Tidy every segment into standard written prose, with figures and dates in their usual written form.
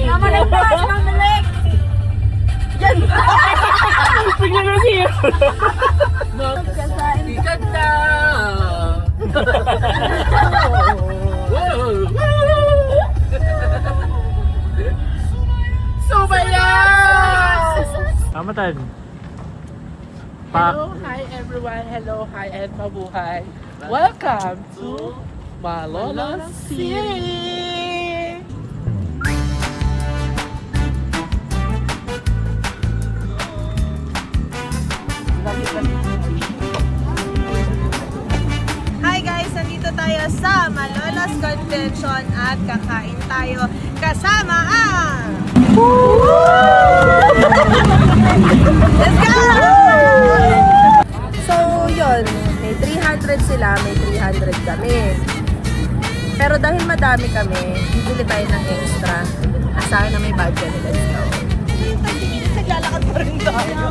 Naman ang pass ng bilik! Yan! Bigla na siya. Ikat na! Sumayaw! Kamatan. Hello, hi everyone. Hello, hi and mabuhay. Welcome to Malolos City! Hi guys! Nandito tayo sa Malolos Convention at kakain tayo kasama ang... Let's go! So yun, may 300 sila, may 300 kami. Pero dahil madami kami, bibili tayo ng extra. Asahan na may budget. Let's go. Naglalakad pa rin tayo.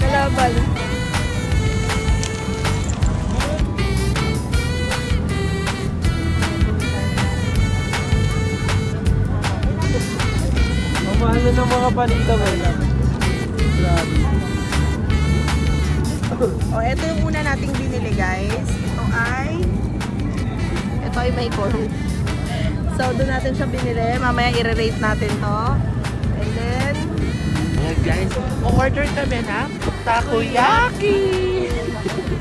Kalaban. Mahal na ng mga panita mo lang. Grabe. Oh, ito yung una nating binili, guys. Ito ay may corn. So, doon natin siya binili. Mamaya i-rate natin to. And then, Ayan guys, order kami na takoyaki!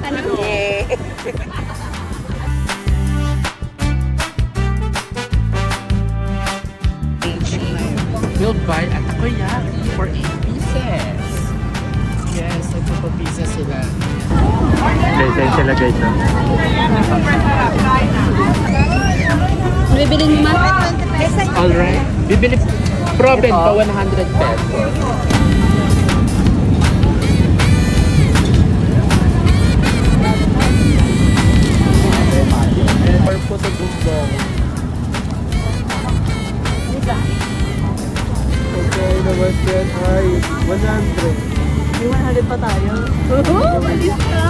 ano? Yeah. We'll buy a takoyaki for 8 pieces. Yes, ito po pieces sila. Guys, ayun sila guys. No? Bibili mo ma? Alright. Bibili proben pa 100 pesos. Or puto bumbong. Okay, naman yan ay 100. May 100 pa tayo. Oh, malis ka!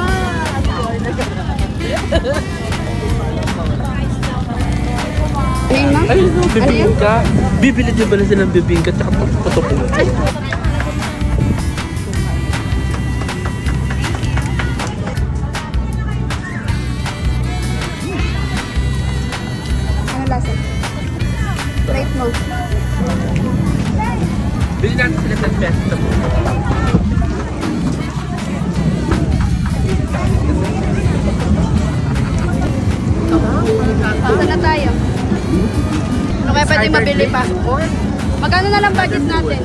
Ay, no, bibingka. Bibili din ba na silang bibingka at puto bumbong? Ano lasa? Rate mo. Bili natin sila 10 pesos na po. Saan na tayo? Ano kaya pwede mabili pa? Magkano na lang budget natin?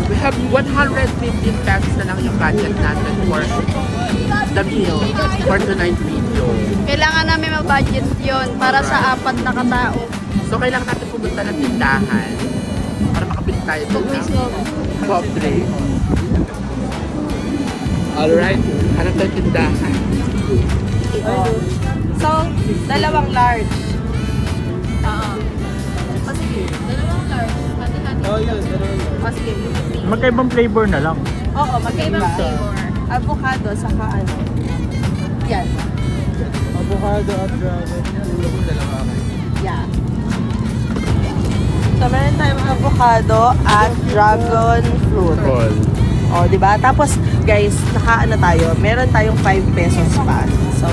We have 115 pesos na lang yung budget natin for the meal, for tonight's video. Kailangan namin mag-budget yon para sa 4 na katao. So, kailangan natin pumunta ng tindahan para makabili tayo doon ng Mismo. soft drink. Alright, hanap tayo tindahan. So, 2 large. Oo. Sige, 2 large. Hati-hati. Oh, yun. Sige. Magkaibang flavor na lang. Oo, magkaibang flavor. Avocado, saka ano. Yan. Avocado at dragon. Yeah. So, meron tayong avocado at dragon fruit. All. O, di ba? Tapos, guys, nakaano tayo, meron tayong 5 pesos pa. So,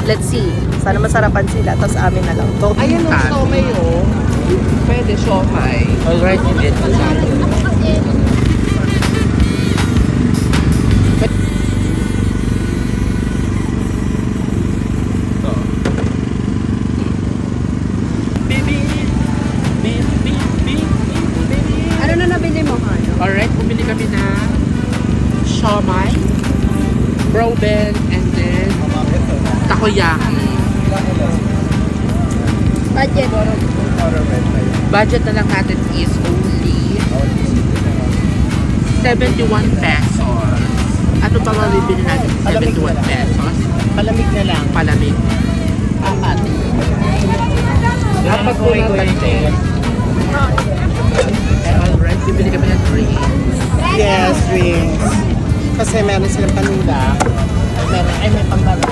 let's see. Sana masarapan sila. Tapos amin na lang. Go. Ayun yung siomay oh. Pwede siomay. Alright, hindi ito sa akin. Ano na nabili mo? Alright, bumili kami na siomay, proben, and then takoyaki. Budget. Budget na lang natin is only 71 pesos. Ano pa mabibili natin? 71 pesos? Palamig na lang. Palamig. Apat. Apat po lang natin. Alright, bibili kami ng drinks. Yes, drinks. Kasi meron silang panula. Ay, may pambara.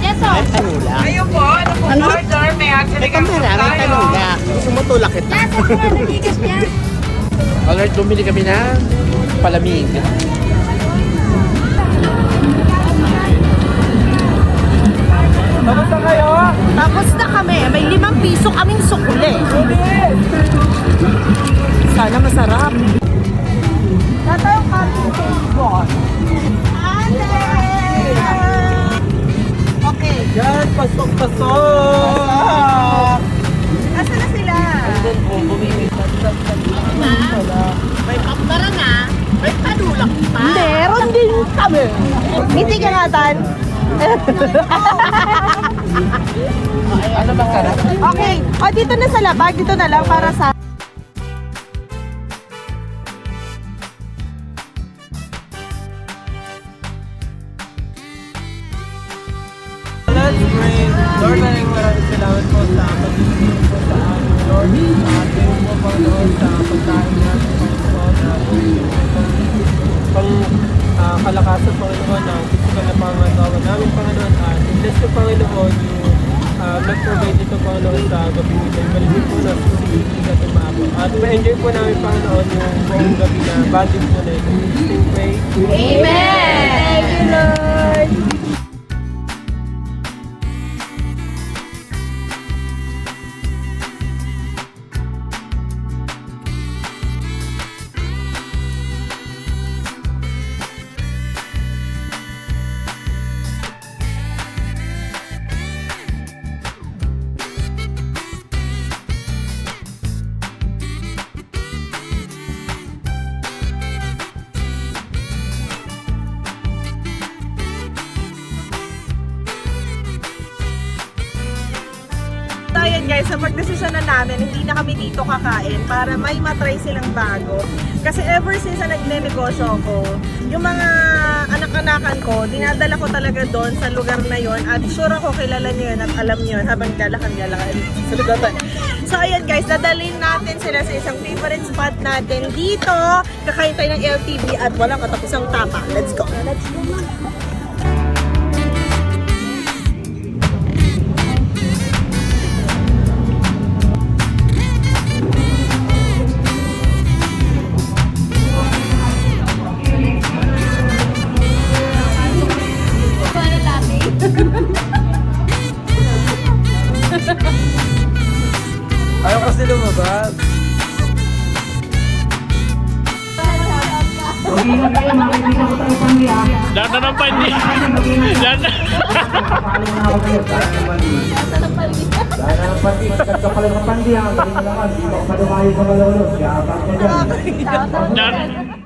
May panula. Ayun po, ano po order? May actually May pambara, may panula. Gusto mo tulak kita. Alright, bumili kami ng palamig. Kamusta kayo? Tapos na kami. May 5 piso kaming sukuli. Sana masarap. Tata yung carton table. Okay. Yan, pasok! Asa na sila? May pambara na. May panulak pa. Meron din kami. Hindi ka nga, Tan. Ano ba sarap? Okay. O, dito na sa labag. Dito na lang para sa... Let's pray. Lord, maraming salamat po sa pag-ibig po sa amin, Lord. Atin po, Panginoon, sa pagkain natin, Panginoon, kalakasan, Panginoon, ng physical na pangatawa namin, Panginoon, at bless ko, Panginoon, yung nag-provide dito, Panginoon, sa gabi nito. Balikin po na susilig at umabot. At ma-enjoy po namin, Panginoon, yung buong gabi na banding po na ito. We pray. Amen! Thank you, Lord! So ayan guys, sa pagdesisyon na namin, hindi na kami dito kakain para may matry silang bago. Kasi ever since na nagne-negosyo ko, yung mga anak-anakan ko, dinadala ko talaga doon sa lugar na yon at sure ako kilala nyo yun at alam nyo yun habang galakan-galakan sa lugar. So ayan guys, dadalhin natin sila sa isang favorite spot natin dito. Kakain tayo ng LTV at walang katapusang tapa. Let's go! Let's go! Ayaw kasi lumabas. Data ng pandi. Data. Data.